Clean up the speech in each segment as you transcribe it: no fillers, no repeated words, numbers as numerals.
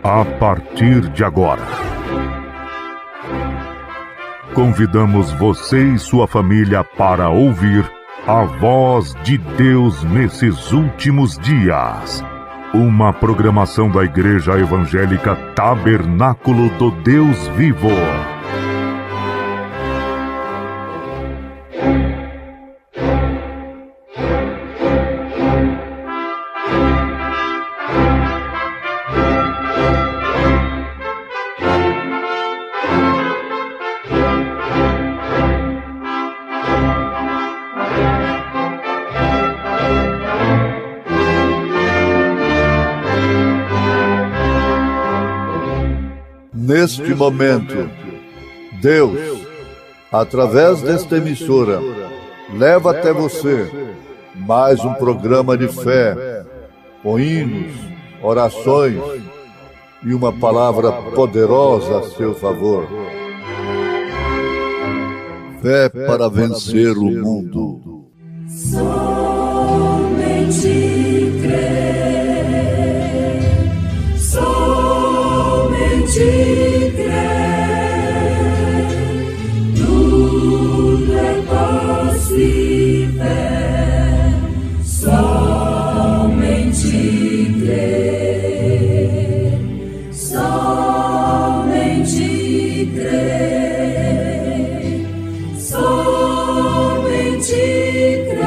A partir de agora, convidamos você e sua família para ouvir a voz de Deus nesses últimos dias. Uma programação da Igreja Evangélica Tabernáculo do Deus Vivo. Neste momento, Deus, através desta emissora, leva até você mais um programa de fé, com hinos, orações e uma palavra poderosa a seu favor. Fé para vencer o mundo. Somente crer, somente crer, tudo é possível, somente crer, somente crer, somente crer,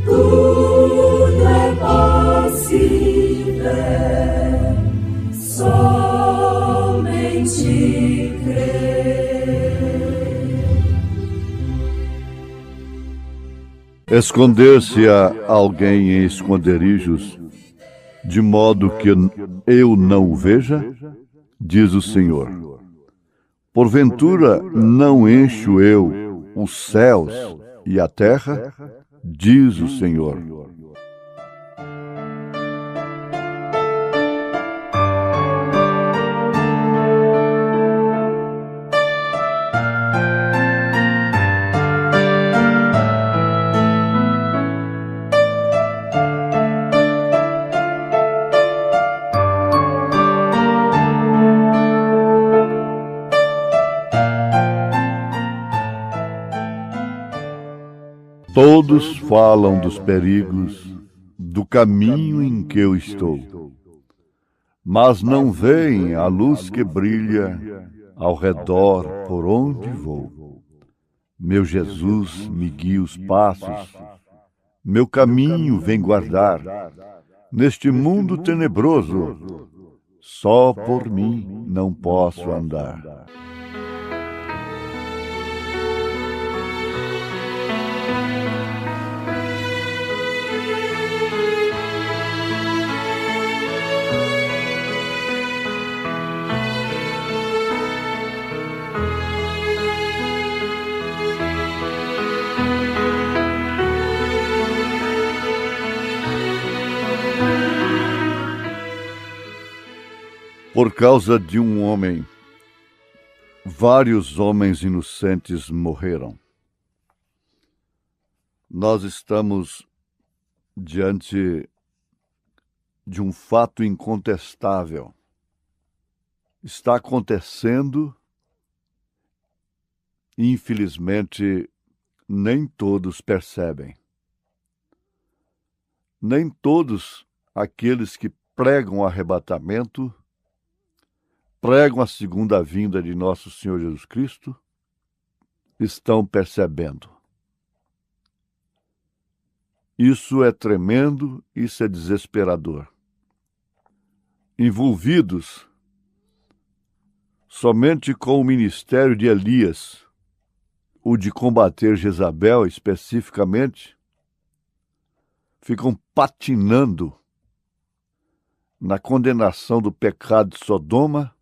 tudo é possível, somente crer. Esconder-se a alguém em esconderijos, de modo que eu não o veja, diz o Senhor. Porventura não encho eu os céus e a terra, diz o Senhor. Todos falam dos perigos do caminho em que eu estou, mas não veem a luz que brilha ao redor por onde vou. Meu Jesus me guia os passos, meu caminho vem guardar. Neste mundo tenebroso, só por mim não posso andar. Por causa de um homem, vários homens inocentes morreram. Nós estamos diante de um fato incontestável. Está acontecendo e, infelizmente, nem todos percebem. Nem todos aqueles que pregam o arrebatamento, pregam a segunda vinda de nosso Senhor Jesus Cristo, estão percebendo. Isso é tremendo, isso é desesperador. Envolvidos somente com o ministério de Elias, o de combater Jezabel especificamente, ficam patinando na condenação do pecado de Sodoma,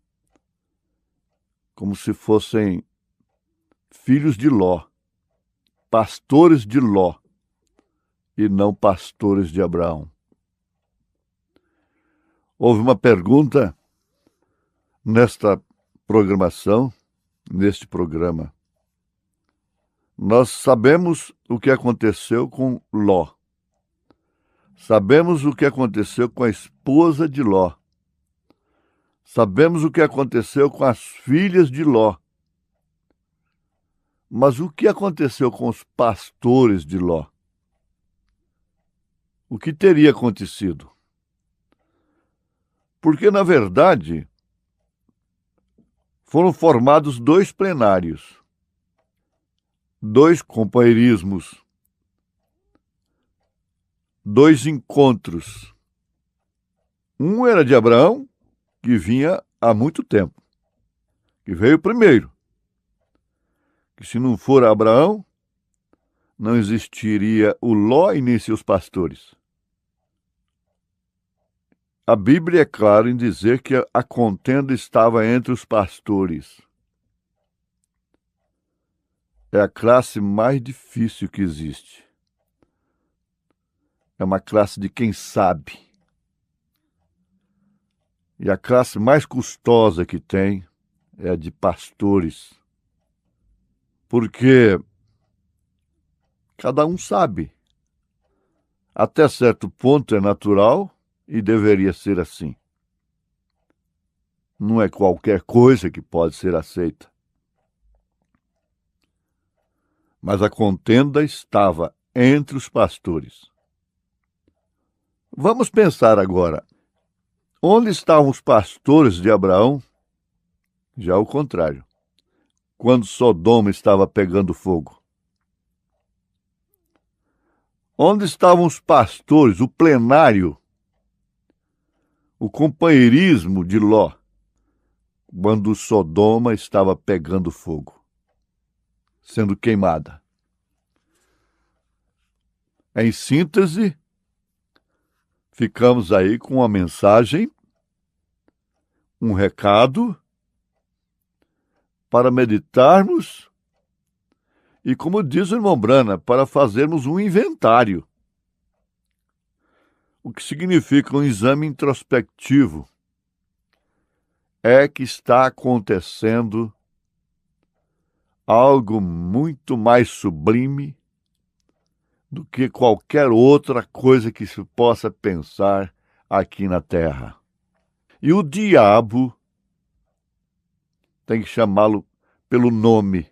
como se fossem filhos de Ló, pastores de Ló, e não pastores de Abraão. Houve uma pergunta nesta programação, neste programa, nós sabemos o que aconteceu com Ló. Sabemos o que aconteceu com a esposa de Ló. Sabemos o que aconteceu com as filhas de Ló. Mas o que aconteceu com os pastores de Ló? O que teria acontecido? Porque, na verdade, foram formados 2 plenários, 2 companheirismos, 2 encontros. Um era de Abraão, que vinha há muito tempo, que veio primeiro. Que se não for Abraão, não existiria o Ló e nem seus pastores. A Bíblia é clara em dizer que a contenda estava entre os pastores. É a classe mais difícil que existe. É uma classe de quem sabe. E a classe mais custosa que tem é a de pastores. Porque cada um sabe. Até certo ponto é natural e deveria ser assim. Não é qualquer coisa que pode ser aceita. Mas a contenda estava entre os pastores. Vamos pensar agora. Onde estavam os pastores de Abraão? Já o contrário. Quando Sodoma estava pegando fogo. Onde estavam os pastores, o plenário, o companheirismo de Ló, quando Sodoma estava pegando fogo, sendo queimada? Em síntese, ficamos aí com uma mensagem, um recado para meditarmos e, como diz o irmão Brana, para fazermos um inventário. O que significa um exame introspectivo é que está acontecendo algo muito mais sublime do que qualquer outra coisa que se possa pensar aqui na Terra. E o diabo, tem que chamá-lo pelo nome,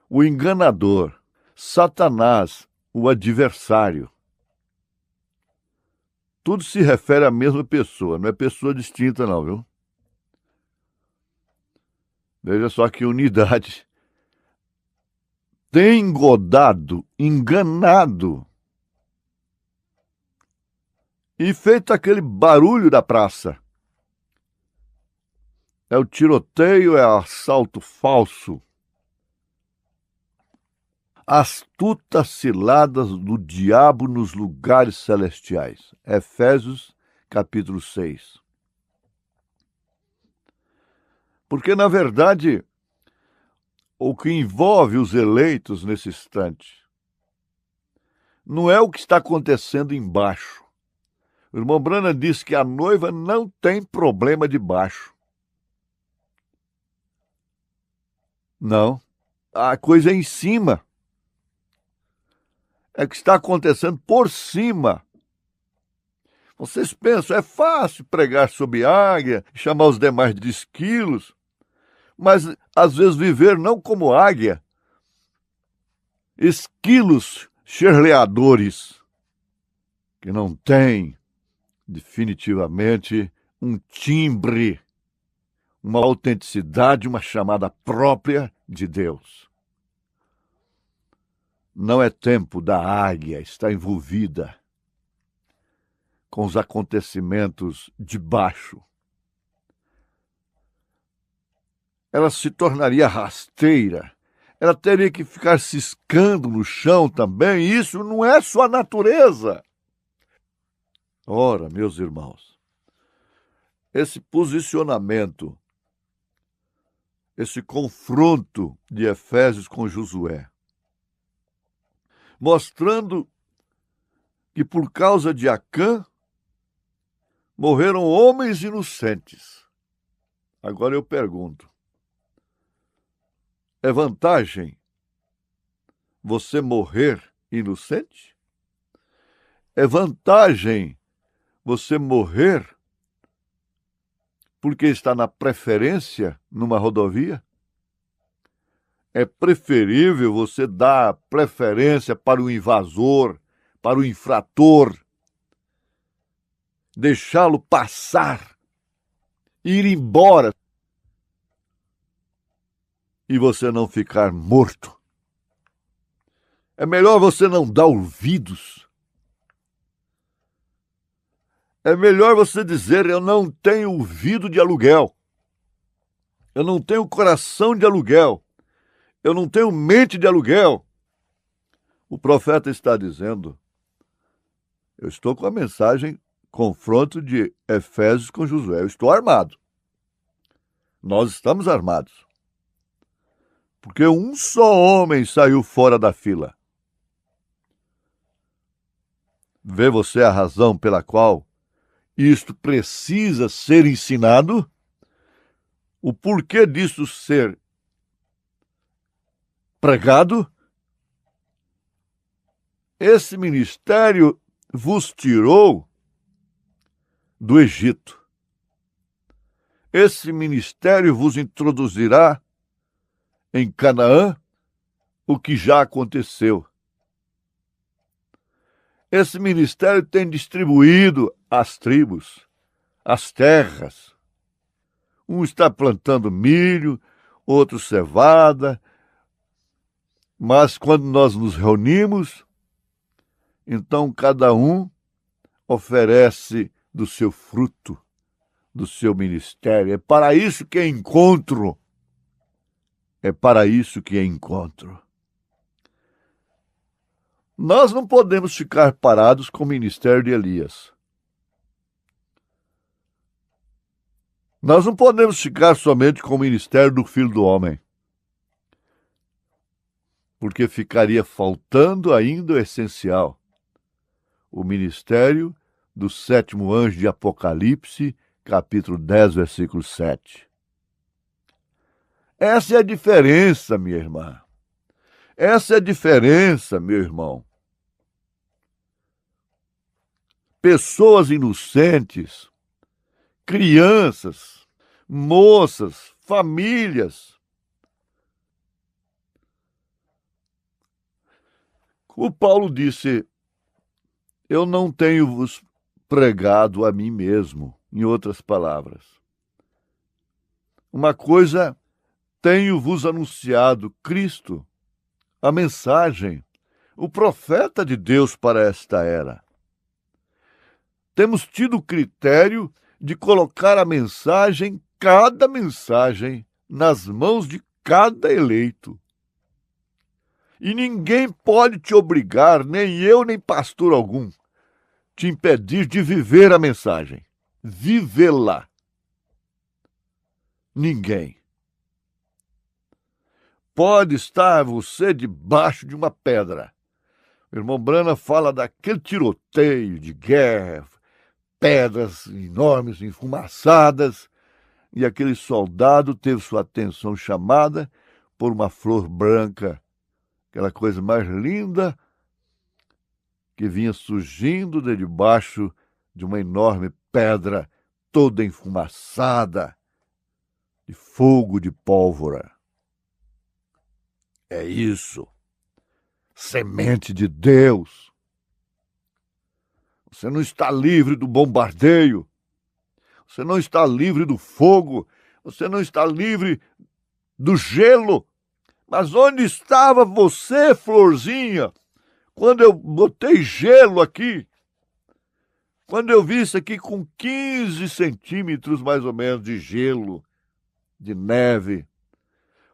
o enganador, Satanás, o adversário. Tudo se refere à mesma pessoa, não é pessoa distinta não, viu? Veja só que unidade. Tem engodado, enganado e feito aquele barulho da praça. É o tiroteio, é assalto falso. Astutas ciladas do diabo nos lugares celestiais. Efésios, capítulo 6. Porque, na verdade, o que envolve os eleitos nesse instante não é o que está acontecendo embaixo. O irmão Brana disse que a noiva não tem problema de baixo. Não, a coisa é em cima. É o que está acontecendo por cima. Vocês pensam, é fácil pregar sobre águia, chamar os demais de esquilos, mas às vezes viver não como águia, esquilos xerleadores, que não têm definitivamente um timbre, uma autenticidade, uma chamada própria de Deus. Não é tempo da águia estar envolvida com os acontecimentos de baixo. Ela se tornaria rasteira, ela teria que ficar ciscando no chão também, e isso não é sua natureza. Ora, meus irmãos, esse posicionamento, esse confronto de Efésios com Josué, mostrando que por causa de Acã morreram homens inocentes. Agora eu pergunto: é vantagem você morrer inocente? É vantagem você morrer porque está na preferência numa rodovia? É preferível você dar preferência para o invasor, para o infrator, deixá-lo passar, ir embora e você não ficar morto. É melhor você não dar ouvidos. É melhor você dizer: eu não tenho ouvido de aluguel. Eu não tenho coração de aluguel. Eu não tenho mente de aluguel. O profeta está dizendo, eu estou com a mensagem confronto de Efésios com Josué. Eu estou armado. Nós estamos armados. Porque um só homem saiu fora da fila. Vê você a razão pela qual isto precisa ser ensinado? O porquê disso ser pregado? Esse ministério vos tirou do Egito. Esse ministério vos introduzirá em Canaã o que já aconteceu. Esse ministério tem distribuído as tribos, as terras. Um está plantando milho, outro cevada. Mas quando nós nos reunimos, então cada um oferece do seu fruto, do seu ministério. É para isso que é encontro. É para isso que é encontro. Nós não podemos ficar parados com o ministério de Elias. Nós não podemos ficar somente com o ministério do Filho do Homem. Porque ficaria faltando ainda o essencial. O ministério do 7º anjo de Apocalipse, capítulo 10, versículo 7. Essa é a diferença, minha irmã. Essa é a diferença, meu irmão. Pessoas inocentes, crianças, moças, famílias. O Paulo disse: eu não tenho vos pregado a mim mesmo, em outras palavras. Uma coisa tenho vos anunciado, Cristo, a mensagem, o profeta de Deus para esta era. Temos tido o critério de colocar a mensagem, cada mensagem, nas mãos de cada eleito. E ninguém pode te obrigar, nem eu, nem pastor algum, te impedir de viver a mensagem. Vivê-la. Ninguém. Pode estar você debaixo de uma pedra. O irmão Brana fala daquele tiroteio de guerra, pedras enormes, enfumaçadas, e aquele soldado teve sua atenção chamada por uma flor branca, aquela coisa mais linda que vinha surgindo de debaixo de uma enorme pedra toda enfumaçada, de fogo de pólvora. É isso. Semente de Deus. Você não está livre do bombardeio. Você não está livre do fogo. Você não está livre do gelo. Mas onde estava você, florzinha, quando eu botei gelo aqui? Quando eu vi isso aqui com 15 centímetros, mais ou menos, de gelo, de neve.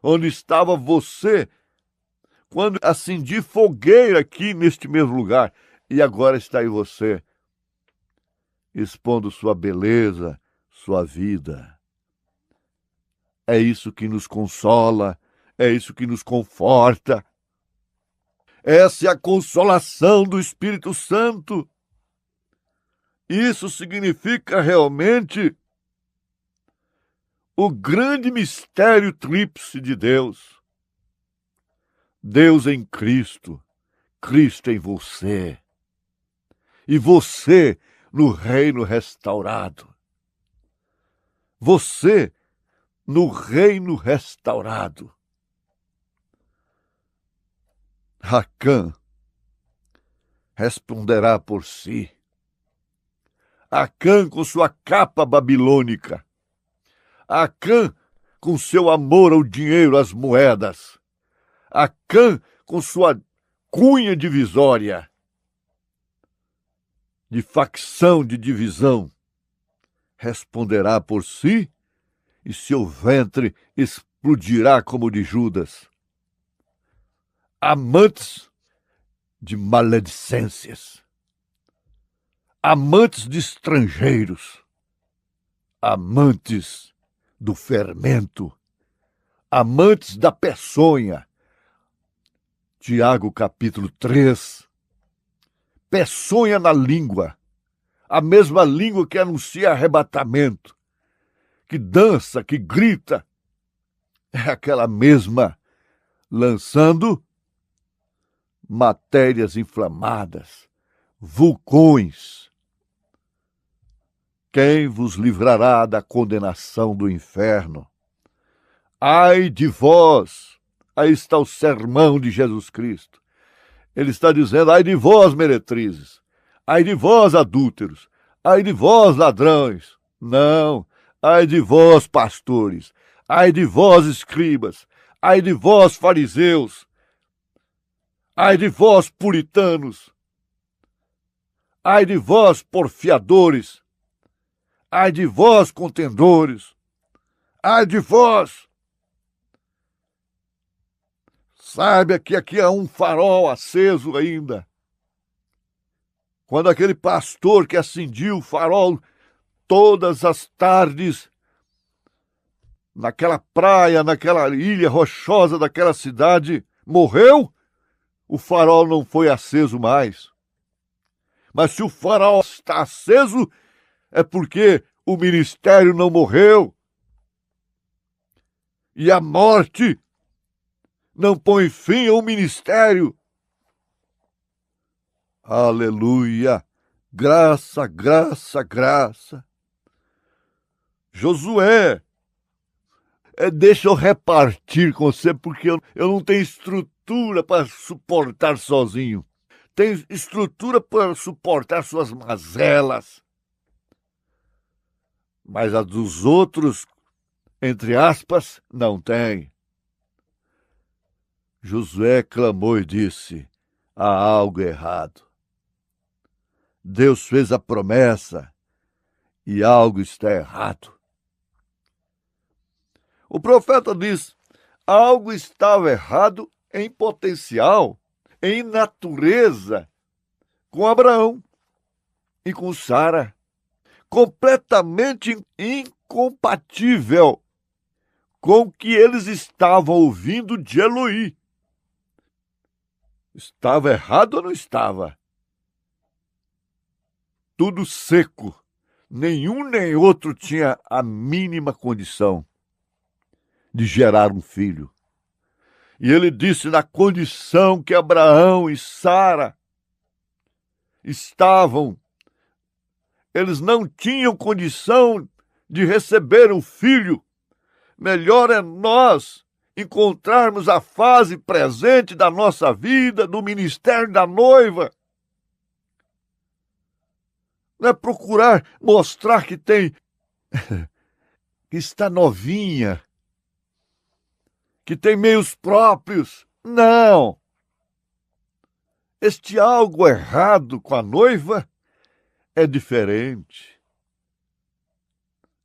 Onde estava você quando acendi fogueira aqui neste mesmo lugar? E agora está aí você, expondo sua beleza, sua vida. É isso que nos consola, é isso que nos conforta. Essa é a consolação do Espírito Santo. Isso significa realmente o grande mistério tríplice de Deus. Deus em Cristo, Cristo em você, e você no reino restaurado. Você no reino restaurado. Racã responderá por si. Acã com sua capa babilônica. Acã com seu amor ao dinheiro, às moedas. Acã com sua cunha divisória, de facção, de divisão, responderá por si e seu ventre explodirá como o de Judas. Amantes de maledicências, amantes de estrangeiros, amantes do fermento, amantes da peçonha. Tiago capítulo 3. Peçonha na língua, a mesma língua que anuncia arrebatamento, que dança, que grita, é aquela mesma lançando matérias inflamadas, vulcões. Quem vos livrará da condenação do inferno? Ai de vós! Aí está o sermão de Jesus Cristo. Ele está dizendo, ai de vós, meretrizes, ai de vós, adúlteros, ai de vós, ladrões. Não, ai de vós, pastores, ai de vós, escribas, ai de vós, fariseus, ai de vós, puritanos, ai de vós, porfiadores, ai de vós, contendores, ai de vós. Saiba que aqui há um farol aceso ainda. Quando aquele pastor que acendia o farol todas as tardes, naquela praia, naquela ilha rochosa daquela cidade, morreu, o farol não foi aceso mais. Mas se o farol está aceso, é porque o ministério não morreu. E a morte não põe fim ao ministério. Aleluia! Graça, graça, graça. Josué, deixa eu repartir com você, porque eu não tenho estrutura para suportar sozinho. Tenho estrutura para suportar suas mazelas. Mas a dos outros, entre aspas, não tem. Josué clamou e disse, há algo errado. Deus fez a promessa e algo está errado. O profeta diz, algo estava errado em potencial, em natureza, com Abraão e com Sara. Completamente incompatível com o que eles estavam ouvindo de Elohim. Estava errado ou não estava? Tudo seco. Nenhum nem outro tinha a mínima condição de gerar um filho. E ele disse na condição que Abraão e Sara estavam, eles não tinham condição de receber um filho. Melhor é nós encontrarmos a fase presente da nossa vida, do ministério da noiva. Não é procurar mostrar que tem, que está novinha, que tem meios próprios. Não! Este algo errado com a noiva é diferente.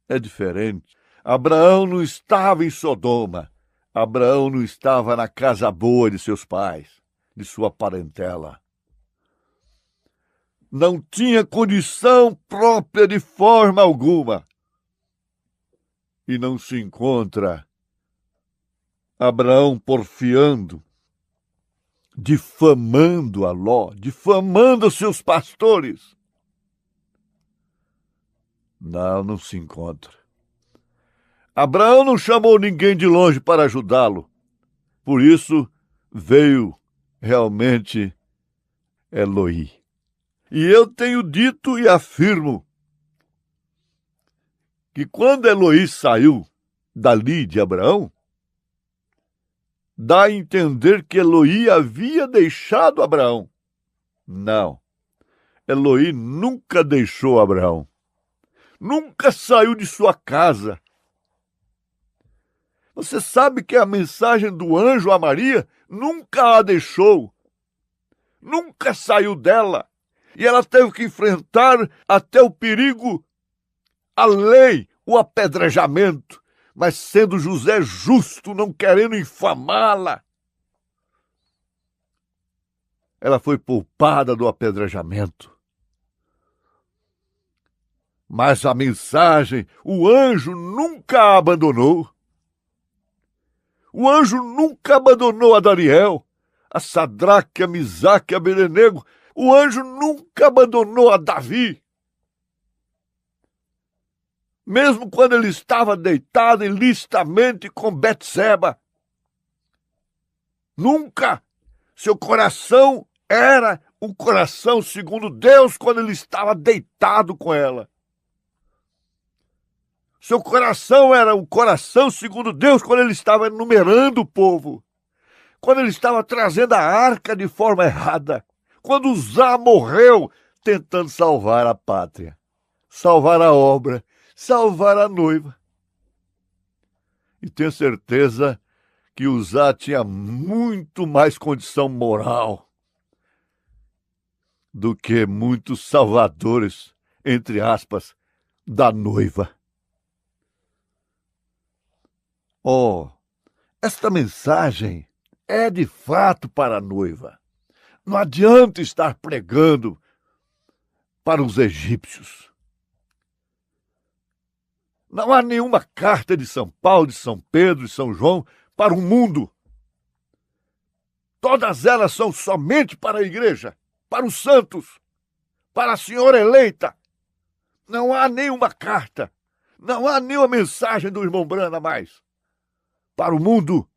É diferente. Abraão não estava em Sodoma. Abraão não estava na casa boa de seus pais, de sua parentela. Não tinha condição própria de forma alguma. E não se encontra Abraão porfiando, difamando a Ló, difamando os seus pastores. Não se encontra. Abraão não chamou ninguém de longe para ajudá-lo. Por isso veio realmente Eloi. E eu tenho dito e afirmo que quando Eloi saiu dali de Abraão, dá a entender que Eloi havia deixado Abraão. Não. Eloi nunca deixou Abraão. Nunca saiu de sua casa. Você sabe que a mensagem do anjo a Maria nunca a deixou. Nunca saiu dela. E ela teve que enfrentar até o perigo, a lei, o apedrejamento. Mas sendo José justo, não querendo infamá-la, ela foi poupada do apedrejamento. Mas a mensagem, o anjo nunca a abandonou. O anjo nunca abandonou a Daniel, a Sadraque, a Misaque, a Abednego. O anjo nunca abandonou a Davi. Mesmo quando ele estava deitado ilicitamente com Betseba. Nunca. Seu coração era um coração segundo Deus quando ele estava deitado com ela. Seu coração era um coração segundo Deus quando ele estava enumerando o povo. Quando ele estava trazendo a arca de forma errada. Quando Uzá morreu tentando salvar a pátria, salvar a obra, salvar a noiva. E tenho certeza que Uzá tinha muito mais condição moral do que muitos salvadores, entre aspas, da noiva. Oh, esta mensagem é de fato para a noiva. Não adianta estar pregando para os egípcios. Não há nenhuma carta de São Paulo, de São Pedro, de São João para o mundo. Todas elas são somente para a igreja, para os santos, para a senhora eleita. Não há nenhuma carta, não há nenhuma mensagem do irmão Brana mais para o mundo.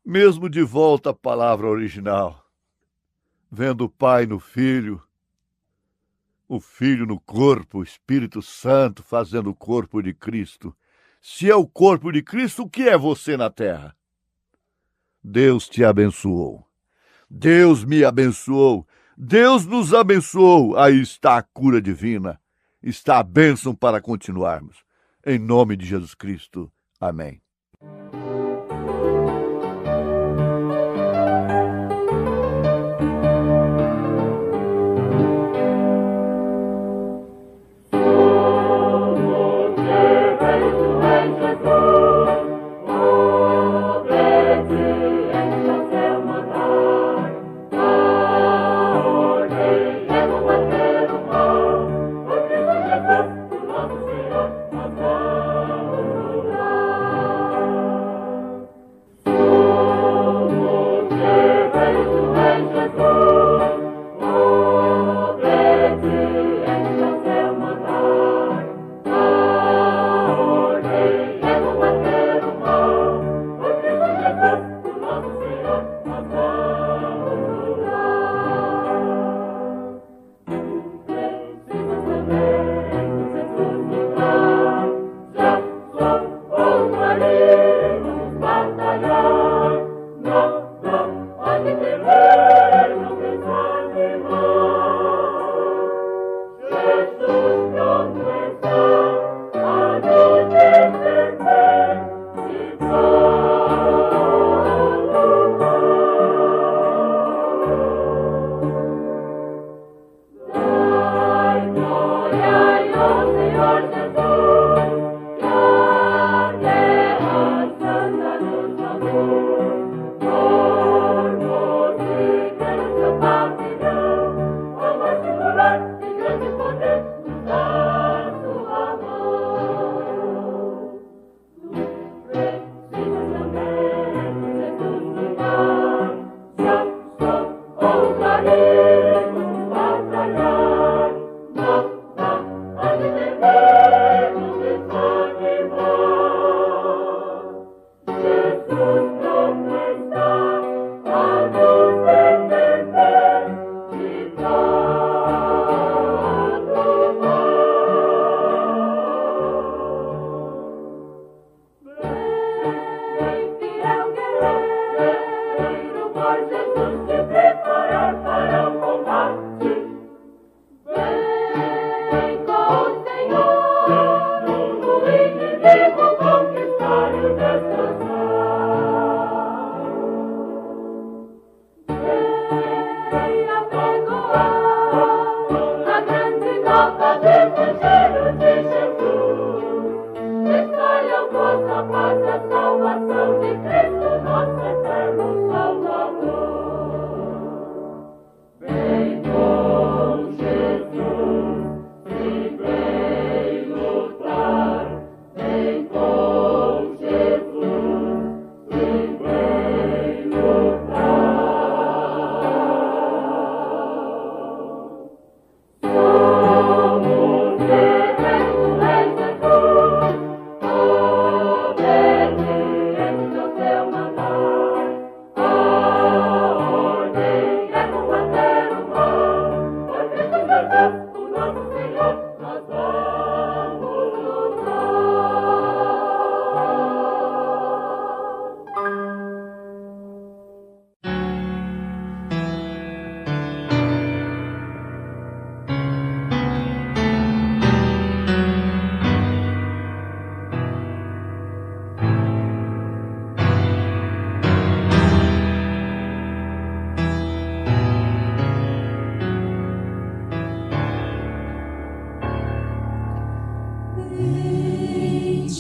Mesmo de volta à palavra original, vendo o Pai no Filho, o Filho no corpo, o Espírito Santo fazendo o corpo de Cristo. Se é o corpo de Cristo, o que é você na terra? Deus te abençoou. Deus me abençoou. Deus nos abençoou. Aí está a cura divina. Está a bênção para continuarmos. Em nome de Jesus Cristo. Amém.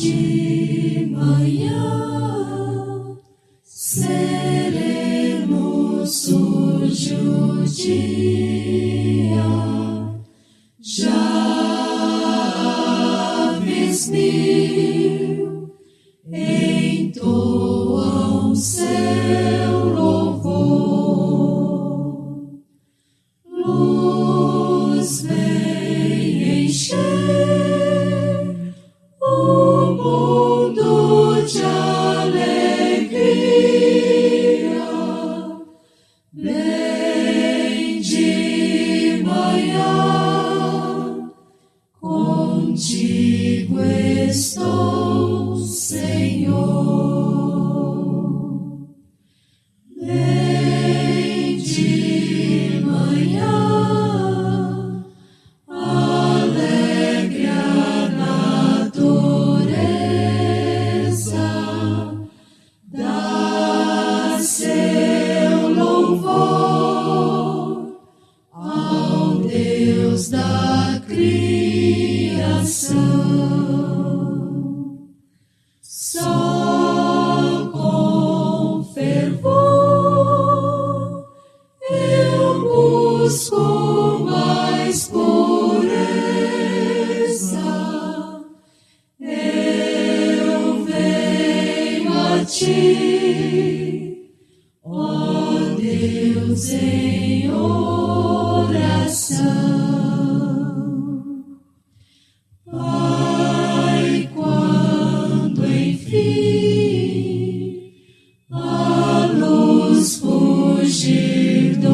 de manhã, sereno surge o dia, já mil entoam seu louvor, luz vem encher o mundo de alegria, bem de manhã, contigo estou, Senhor. Bem de manhã, alegre a natureza, dá seu louvor ao Deus da criação. Só com fervor eu busco mais pureza, eu venho a ti, ó Deus, em oração. Pai, quando enfim a luz fugir do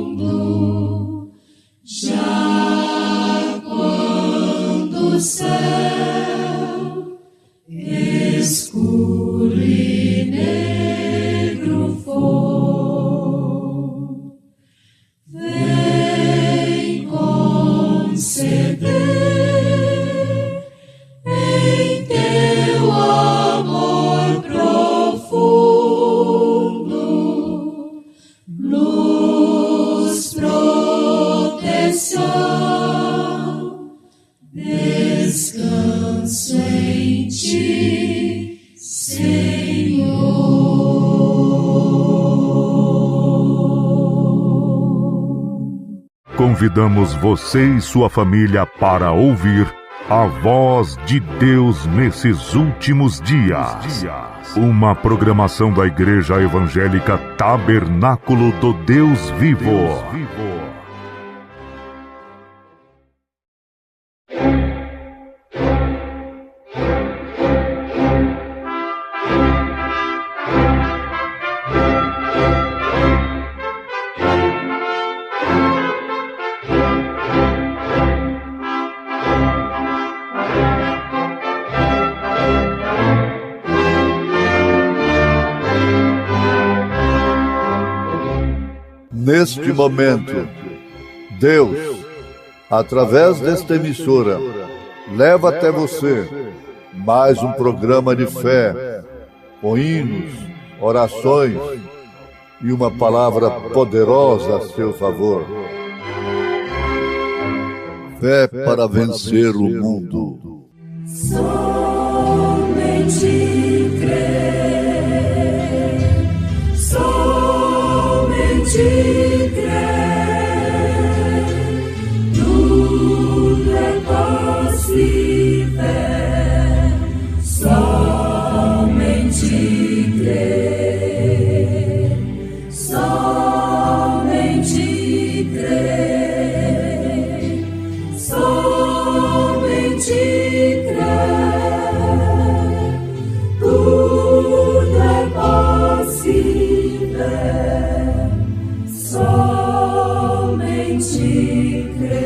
mundo, já quando o céu escuro e negro for, vem conceder em teu amor profundo luz, proteção, descanso em ti, Senhor. Convidamos você e sua família para ouvir a voz de Deus nesses últimos dias. Uma programação da Igreja Evangélica Tabernáculo do Deus Vivo. Neste momento, Deus, através desta emissora, leva até você mais um programa de fé, com hinos, orações e uma palavra poderosa a seu favor. Fé para vencer o mundo. Somente crer, somente crer, tudo é possível, somente crer, somente crer, somente crer, tudo é possível, somente crer.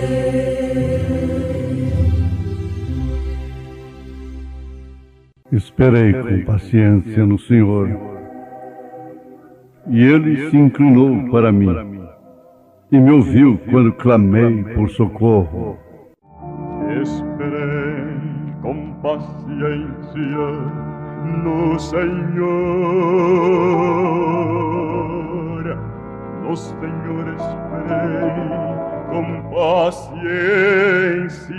Esperei com paciência no Senhor, e Ele se inclinou para mim, e me ouviu quando clamei por socorro. Esperei com paciência no Senhor. No Senhor esperei com paciência,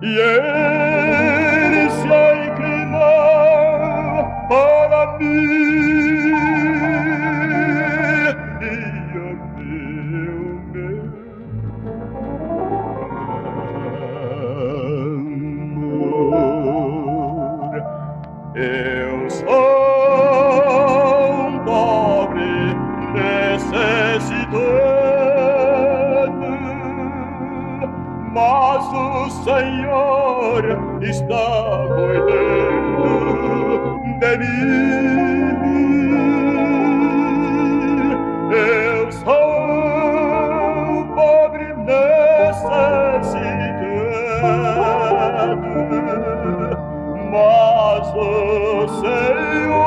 e ele se inclinou para mim e abriu meu amor. Eu sou um pobre necessitado, mas o Senhor está cuidando de mim. Eu sou pobre necessitado, mas o Senhor,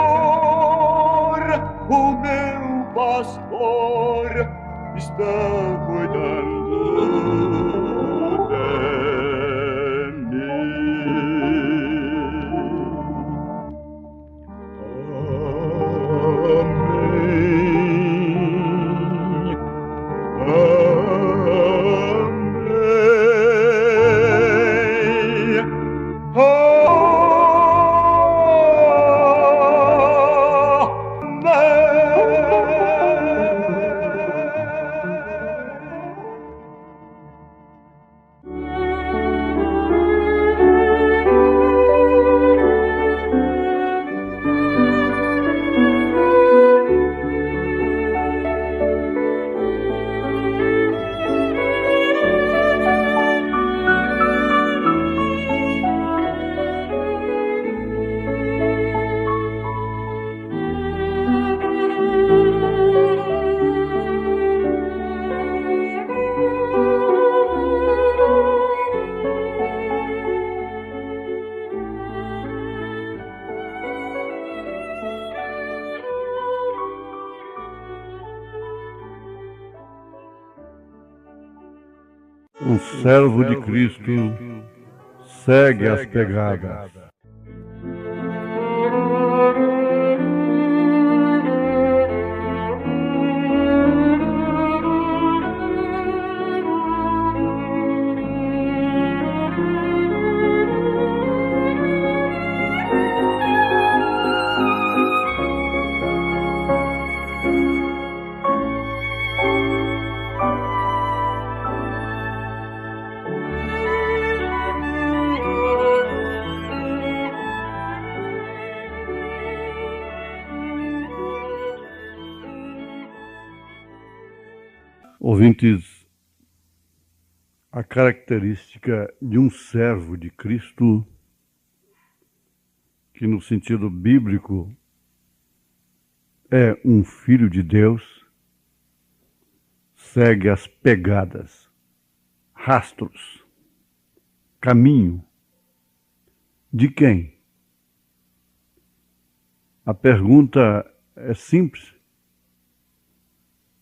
o meu pastor, está cuidando de O servo de Cristo segue as pegadas. Ouvintes, a característica de um servo de Cristo, que no sentido bíblico é um filho de Deus, segue as pegadas, rastros, caminho. De quem? A pergunta é simples,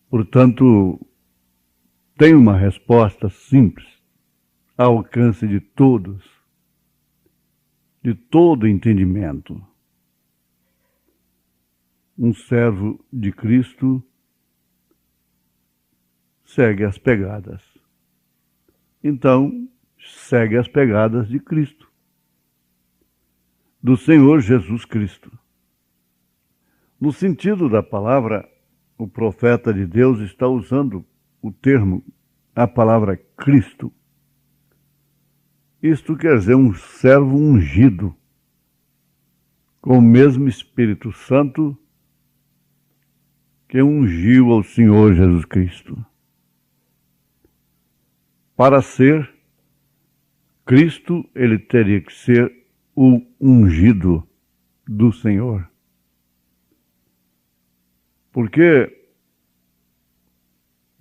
portanto, tem uma resposta simples, ao alcance de todos, de todo entendimento. Um servo de Cristo segue as pegadas. Então, segue as pegadas de Cristo, do Senhor Jesus Cristo. No sentido da palavra, o profeta de Deus está usando o termo, a palavra Cristo. Isto quer dizer um servo ungido, com o mesmo Espírito Santo que ungiu ao Senhor Jesus Cristo. Para ser Cristo, ele teria que ser o ungido do Senhor. Porque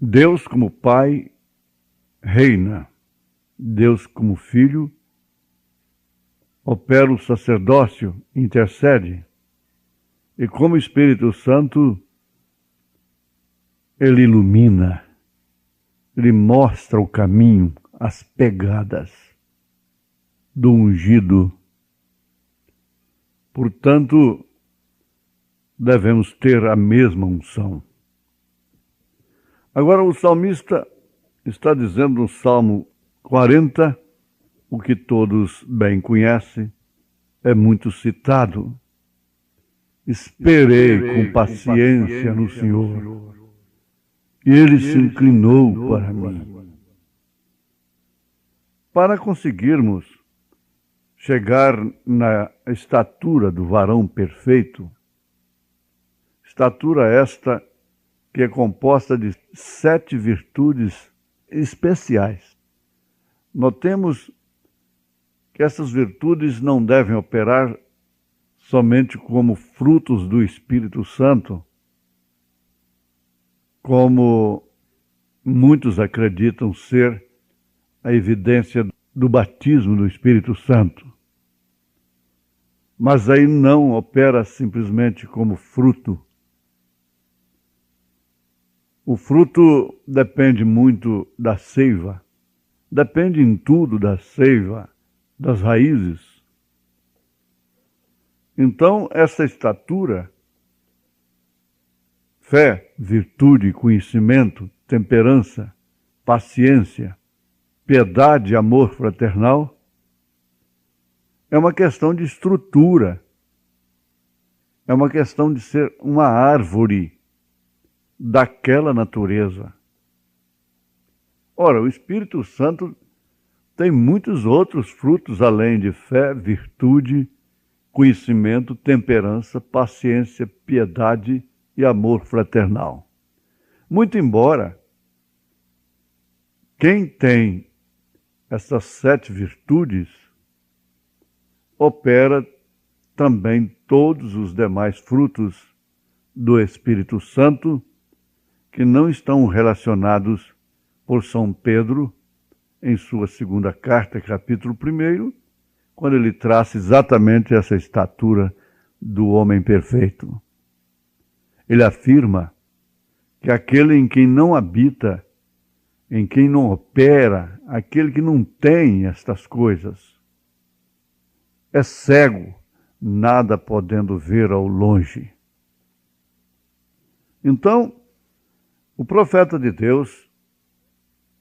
Deus como Pai reina, Deus como Filho opera o sacerdócio, intercede, e como Espírito Santo ele ilumina, ele mostra o caminho, as pegadas do ungido. Portanto, devemos ter a mesma unção. Agora o salmista está dizendo no Salmo 40, o que todos bem conhecem, é muito citado. Esperei com paciência no Senhor, e Ele se inclinou para mim. Para conseguirmos chegar na estatura do varão perfeito, estatura esta que é composta de 7 virtudes especiais. Notemos que essas virtudes não devem operar somente como frutos do Espírito Santo, como muitos acreditam ser a evidência do batismo do Espírito Santo. Mas aí não opera simplesmente como fruto. O fruto depende muito da seiva, depende em tudo da seiva, das raízes. Então, essa estatura, fé, virtude, conhecimento, temperança, paciência, piedade e amor fraternal, é uma questão de estrutura, é uma questão de ser uma árvore daquela natureza. Ora, o Espírito Santo tem muitos outros frutos além de fé, virtude, conhecimento, temperança, paciência, piedade e amor fraternal. Muito embora quem tem essas 7 virtudes opera também todos os demais frutos do Espírito Santo que não estão relacionados por São Pedro em sua 2ª carta, capítulo 1, quando ele traça exatamente essa estatura do homem perfeito. Ele afirma que aquele em quem não habita, em quem não opera, aquele que não tem estas coisas, é cego, nada podendo ver ao longe. Então, o profeta de Deus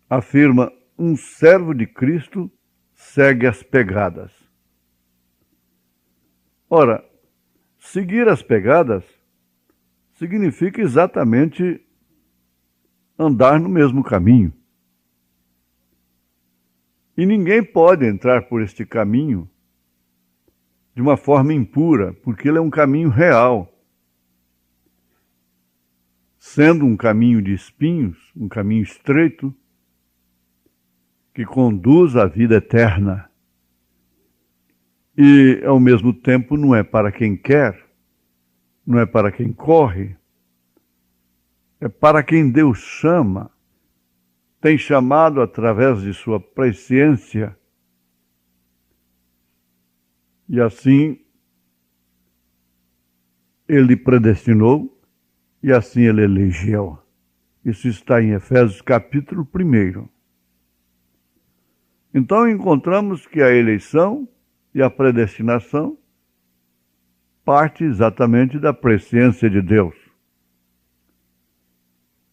afirma: um servo de Cristo segue as pegadas. Ora, seguir as pegadas significa exatamente andar no mesmo caminho. E ninguém pode entrar por este caminho de uma forma impura, porque ele é um caminho real. Sendo um caminho de espinhos, um caminho estreito, que conduz à vida eterna. E, ao mesmo tempo, não é para quem quer, não é para quem corre, é para quem Deus chama, tem chamado através de sua presciência. E assim, Ele predestinou, e assim Ele elegeu. Isso está em Efésios capítulo 1. Então encontramos que a eleição e a predestinação parte exatamente da presciência de Deus.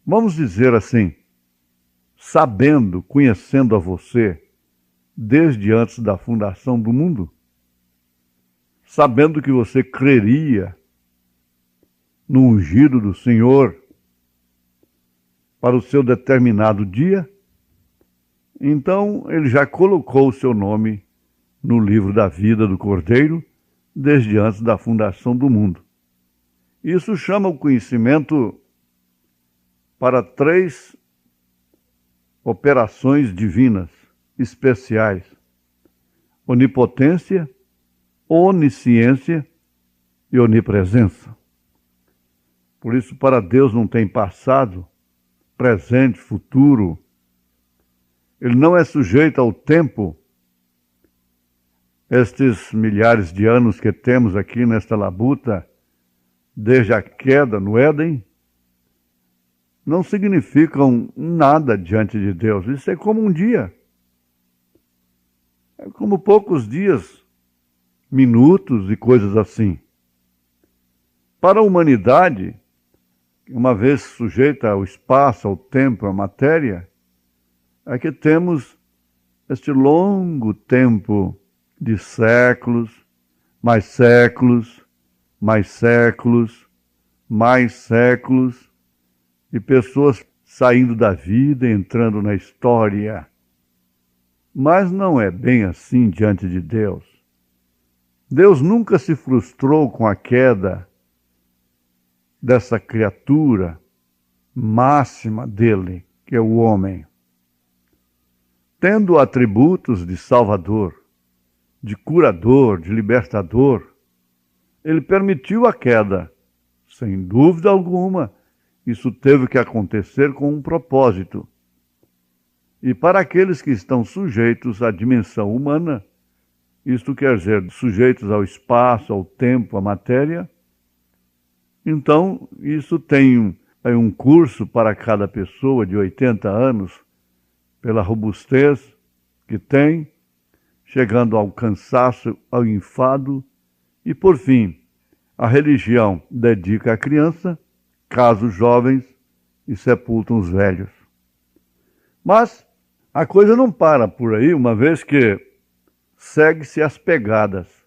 Vamos dizer assim, sabendo, conhecendo a você desde antes da fundação do mundo, sabendo que você creria no ungido do Senhor para o seu determinado dia, então Ele já colocou o seu nome no livro da vida do Cordeiro desde antes da fundação do mundo. Isso chama o conhecimento para 3 operações divinas especiais: onipotência, onisciência e onipresença. Por isso, para Deus não tem passado, presente, futuro. Ele não é sujeito ao tempo. Estes milhares de anos que temos aqui nesta labuta, desde a queda no Éden, não significam nada diante de Deus. Isso é como um dia. É como poucos dias, minutos e coisas assim. Para a humanidade, uma vez sujeita ao espaço, ao tempo, à matéria, é que temos este longo tempo de séculos, mais séculos, mais séculos, mais séculos, e pessoas saindo da vida e entrando na história. Mas não é bem assim diante de Deus. Deus nunca se frustrou com a queda dessa criatura máxima dele, que é o homem. Tendo atributos de Salvador, de curador, de libertador, ele permitiu a queda. Sem dúvida alguma, isso teve que acontecer com um propósito. E para aqueles que estão sujeitos à dimensão humana, isto quer dizer, sujeitos ao espaço, ao tempo, à matéria, então isso tem um curso para cada pessoa de 80 anos, pela robustez que tem, chegando ao cansaço, ao enfado, e por fim, a religião dedica a criança, casa os jovens e sepultam os velhos. Mas a coisa não para por aí, uma vez que segue-se as pegadas.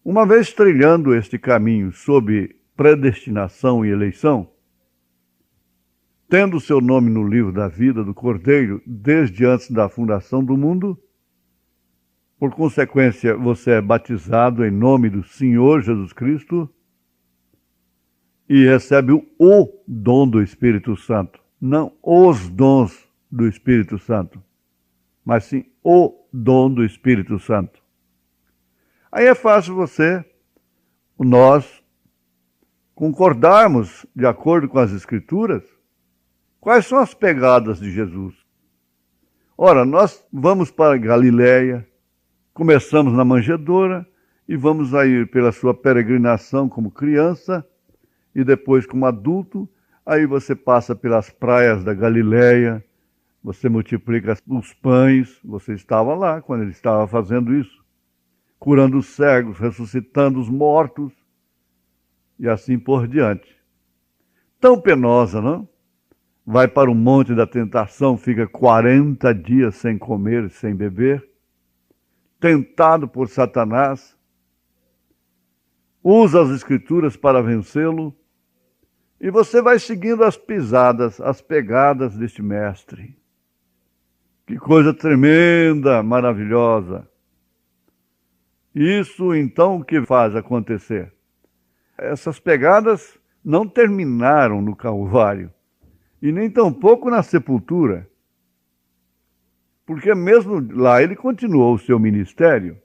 Uma vez trilhando este caminho sob predestinação e eleição, tendo seu nome no livro da vida do Cordeiro desde antes da fundação do mundo, por consequência, você é batizado em nome do Senhor Jesus Cristo e recebe o dom do Espírito Santo. Não os dons do Espírito Santo, mas sim o dom do Espírito Santo. Aí é fácil nós, concordarmos, de acordo com as Escrituras, quais são as pegadas de Jesus. Ora, nós vamos para Galiléia, começamos na manjedoura e vamos aí pela sua peregrinação como criança e depois como adulto. Aí você passa pelas praias da Galiléia, você multiplica os pães, você estava lá quando ele estava fazendo isso, curando os cegos, ressuscitando os mortos e assim por diante. Tão penosa, não? Vai para o monte da tentação, fica 40 dias sem comer e sem beber, tentado por Satanás, usa as Escrituras para vencê-lo, e você vai seguindo as pisadas, as pegadas deste mestre. Que coisa tremenda, maravilhosa. Isso, então, o que faz acontecer? Essas pegadas não terminaram no Calvário, e nem tampouco na sepultura. Porque mesmo lá ele continuou o seu ministério.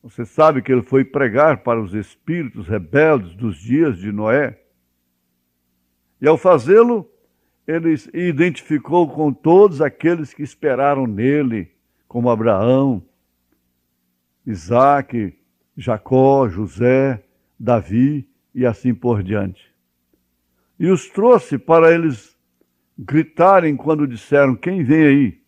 Você sabe que ele foi pregar para os espíritos rebeldes dos dias de Noé. E ao fazê-lo, ele identificou com todos aqueles que esperaram nele, como Abraão, Isaque, Jacó, José, Davi e assim por diante. E os trouxe para eles gritarem quando disseram: quem vem aí?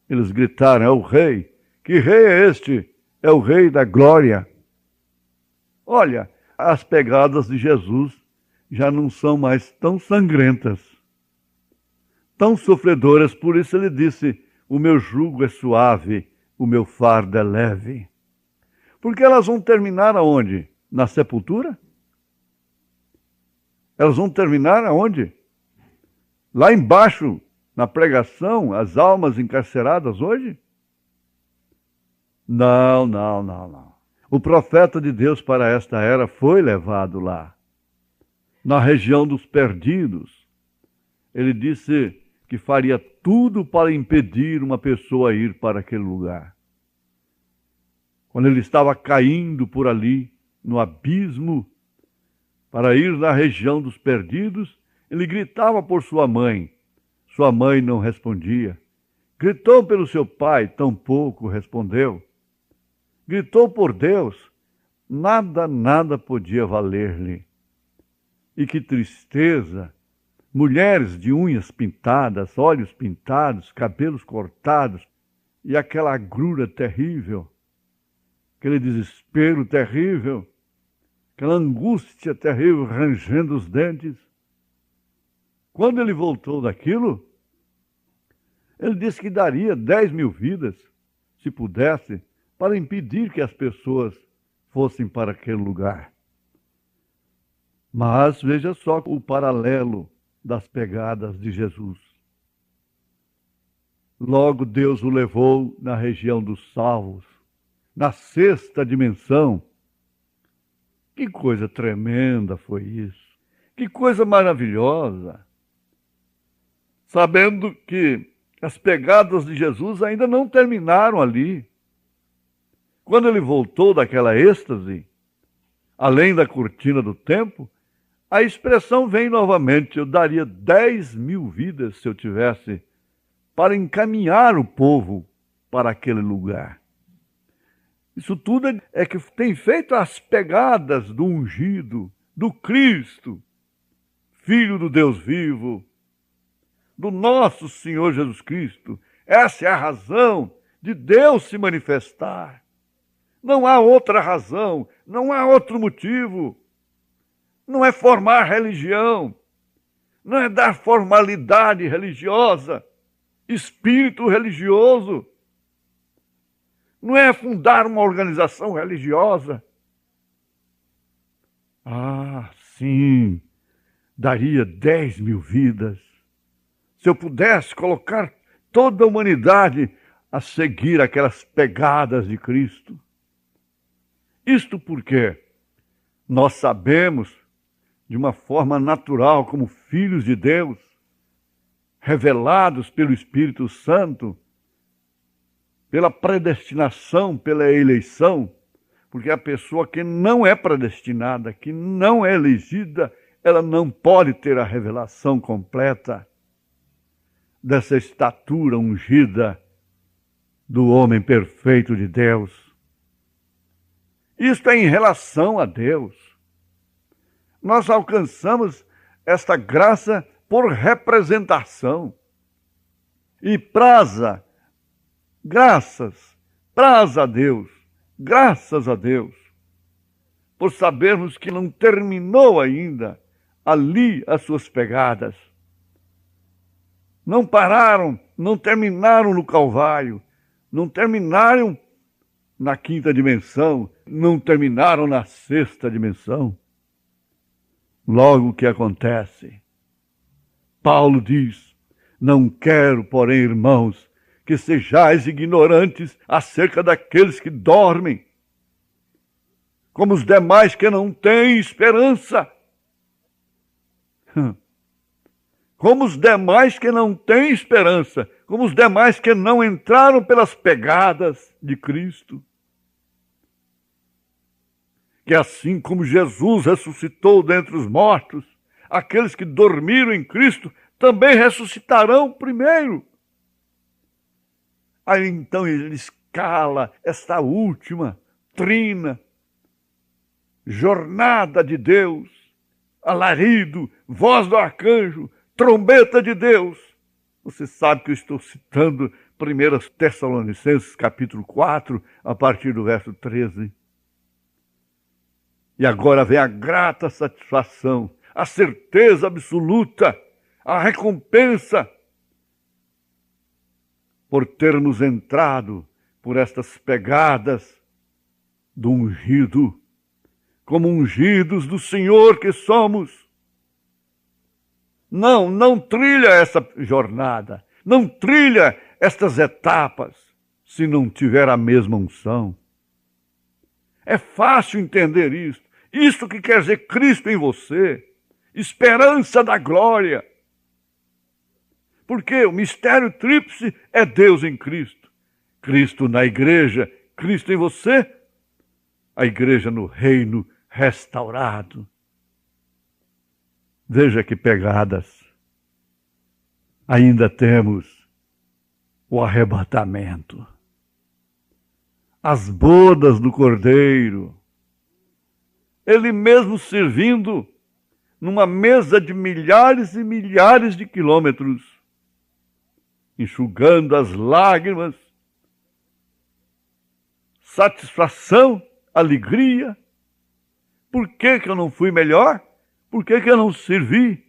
Eles gritaram: é o rei. Que rei é este? É o rei da glória. Olha, as pegadas de Jesus já não são mais tão sangrentas, tão sofredoras. Por isso ele disse: o meu jugo é suave, o meu fardo é leve. Porque elas vão terminar aonde? Na sepultura? Elas vão terminar aonde? Lá embaixo, na pregação, as almas encarceradas hoje? Não, não, não, não. O profeta de Deus para esta era foi levado lá, na região dos perdidos. Ele disse que faria tudo para impedir uma pessoa a ir para aquele lugar. Quando ele estava caindo por ali, no abismo, para ir na região dos perdidos, ele gritava por sua mãe. Sua mãe não respondia. Gritou pelo seu pai, tampouco respondeu. Gritou por Deus, nada podia valer-lhe. E que tristeza! Mulheres de unhas pintadas, olhos pintados, cabelos cortados, e aquela agrura terrível, aquele desespero terrível, aquela angústia terrível, rangendo os dentes. Quando ele voltou daquilo, Ele disse que daria 10.000 vidas, se pudesse, para impedir que as pessoas fossem para aquele lugar. Mas veja só o paralelo das pegadas de Jesus. Logo Deus o levou na região dos salvos, na sexta dimensão. Que coisa tremenda foi isso! Que coisa maravilhosa! Sabendo que as pegadas de Jesus ainda não terminaram ali. Quando ele voltou daquela êxtase, além da cortina do tempo, a expressão vem novamente: eu daria 10.000 vidas se eu tivesse, para encaminhar o povo para aquele lugar. Isso tudo é que tem feito as pegadas do ungido, do Cristo, Filho do Deus vivo, do nosso Senhor Jesus Cristo. Essa é a razão de Deus se manifestar. Não há outra razão, não há outro motivo. Não é formar religião, não é dar formalidade religiosa, espírito religioso. Não é fundar uma organização religiosa. Ah, sim, daria 10.000 vidas. Se eu pudesse colocar toda a humanidade a seguir aquelas pegadas de Cristo. Isto porque nós sabemos, de uma forma natural, como filhos de Deus, revelados pelo Espírito Santo, pela predestinação, pela eleição, porque a pessoa que não é predestinada, que não é elegida, ela não pode ter a revelação completa dessa estatura ungida do homem perfeito de Deus. Isto é em relação a Deus. Nós alcançamos esta graça por representação. E praza a Deus, graças a Deus, por sabermos que não terminou ainda ali as suas pegadas. Não pararam, não terminaram no Calvário, não terminaram na quinta dimensão, não terminaram na sexta dimensão. Logo o que acontece? Paulo diz: não quero, porém, irmãos, que sejais ignorantes acerca daqueles que dormem, como os demais que não têm esperança. Como os demais que não têm esperança, como os demais que não entraram pelas pegadas de Cristo. Que assim como Jesus ressuscitou dentre os mortos, aqueles que dormiram em Cristo também ressuscitarão primeiro. Aí então ele escala esta última trina, jornada de Deus, alarido, voz do arcanjo, trombeta de Deus. Você sabe que eu estou citando 1 Tessalonicenses capítulo 4, a partir do verso 13. E agora vem a grata satisfação, a certeza absoluta, a recompensa por termos entrado por estas pegadas do ungido, como ungidos do Senhor que somos. Não trilha essa jornada, não trilha estas etapas, se não tiver a mesma unção. É fácil entender isso. Isto que quer dizer Cristo em você, esperança da glória. Porque o mistério tríplice é Deus em Cristo. Cristo na igreja, Cristo em você, a igreja no reino restaurado. Veja que pegadas. Ainda temos o arrebatamento, as bodas do Cordeiro, ele mesmo servindo numa mesa de milhares e milhares de quilômetros, enxugando as lágrimas, satisfação, alegria. Por que eu não fui melhor? Por que eu não servi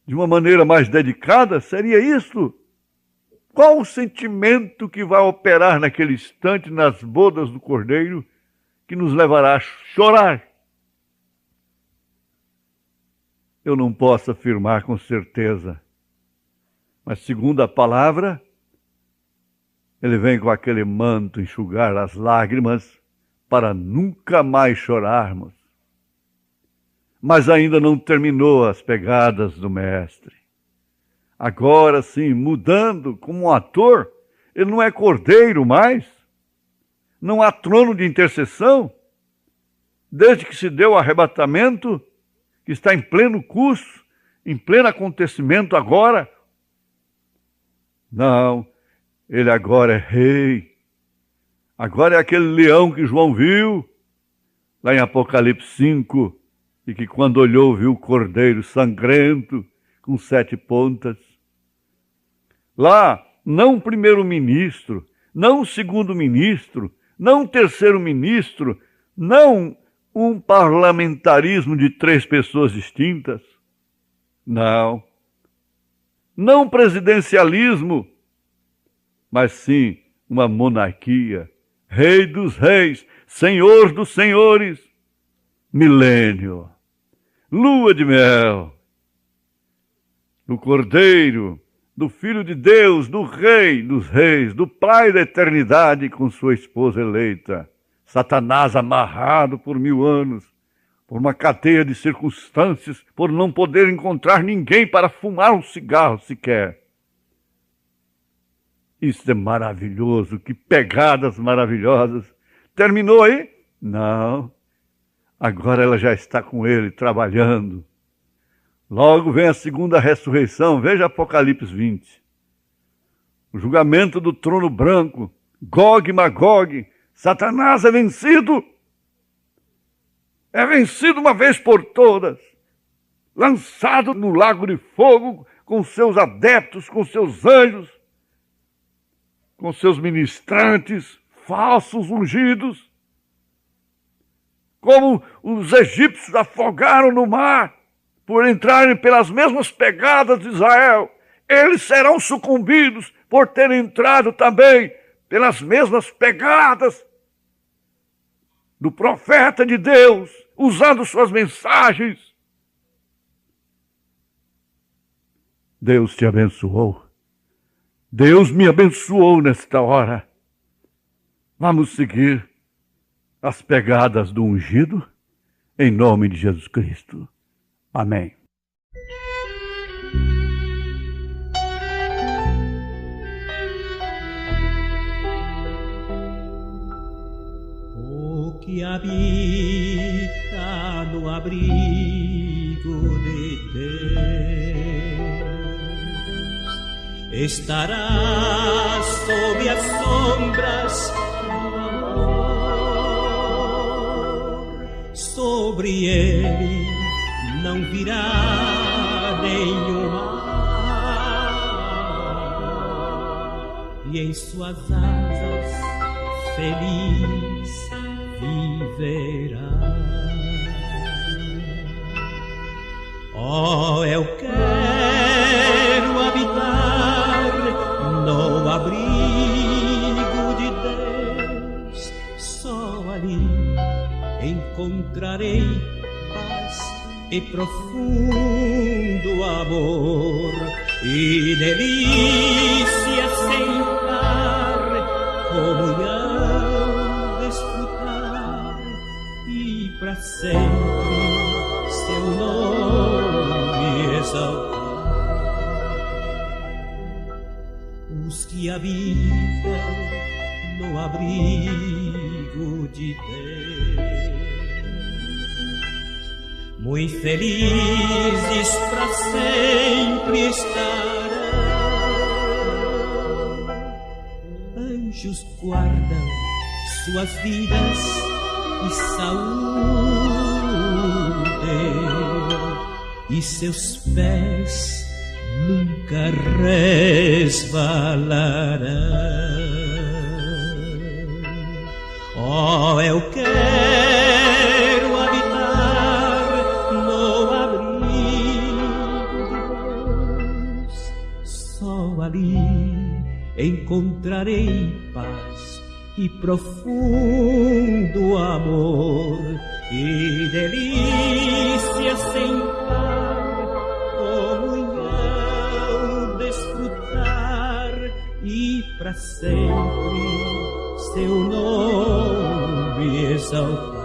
de uma maneira mais dedicada? Seria isso. Qual o sentimento que vai operar naquele instante nas bodas do Cordeiro que nos levará a chorar? Eu não posso afirmar com certeza, mas segundo a palavra, ele vem com aquele manto enxugar as lágrimas para nunca mais chorarmos. Mas ainda não terminou as pegadas do Mestre. Agora sim, mudando como um ator, ele não é cordeiro mais, não há trono de intercessão, desde que se deu o arrebatamento, que está em pleno curso, em pleno acontecimento agora. Não, ele agora é rei. Agora é aquele leão que João viu, lá em Apocalipse 5, e que quando olhou viu o cordeiro sangrento, com 7 pontas. Lá, não um primeiro-ministro, não um segundo-ministro, não um terceiro-ministro, não um parlamentarismo de 3 pessoas distintas. Não. Não um presidencialismo, mas sim uma monarquia. Rei dos reis, Senhor dos senhores, milênio, lua de mel, do Cordeiro, do Filho de Deus, do Rei dos reis, do Pai da eternidade com sua esposa eleita. Satanás amarrado por 1000 anos, por uma cadeia de circunstâncias, por não poder encontrar ninguém para fumar um cigarro sequer. Isso é maravilhoso, que pegadas maravilhosas. Terminou aí? Não. Agora ela já está com ele, trabalhando. Logo vem a segunda ressurreição, veja Apocalipse 20. O julgamento do trono branco, Gog e Magog, Satanás é vencido. É vencido uma vez por todas. Lançado no lago de fogo com seus adeptos, com seus anjos, com seus ministrantes, falsos ungidos. Como os egípcios afogaram no mar por entrarem pelas mesmas pegadas de Israel, eles serão sucumbidos por terem entrado também pelas mesmas pegadas do profeta de Deus, usando suas mensagens. Deus te abençoou. Deus me abençoou nesta hora. Vamos seguir as pegadas do ungido, em nome de Jesus Cristo. Amém. O que habita no abrigo de Deus estará sob as sombras do amor. Sobre ele não virá nenhum mal, e em suas asas feliz viverá. Oh, eu quero habitar no abrigo de Deus, só ali encontrarei e profundo amor e delícia sem par, comunhão desfrutar e para sempre seu nome exaltar. Os que habitam no abrigo de Deus, muito felizes para sempre estarão. Anjos guardam suas vidas e saúde, e seus pés nunca resvalarão. Oh, eu quero habitar no abrigo de Deus, só ali encontrarei paz e profundo amor e delícia sem par, comunhão desfrutar e para sempre seu nome exaltar.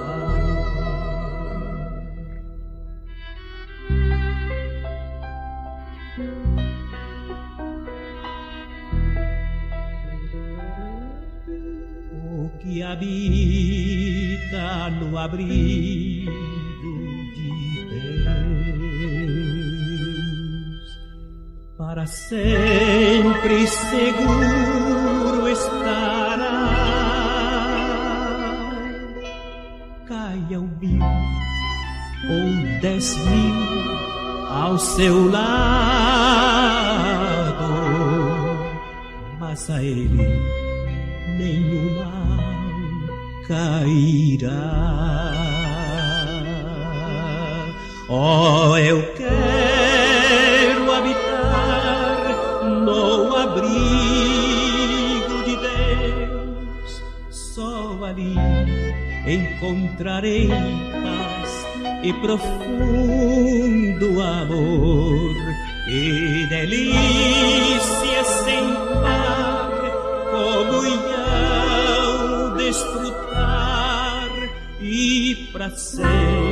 Que habita no abrigo de Deus, para sempre seguro estará. Caia 1.000 ou 10.000 ao seu lado, mas a ele nenhuma cairá. Oh, eu quero habitar no abrigo de Deus, só ali encontrarei paz e profundo amor e delícia sem par, comunhão desfrutar e para sempre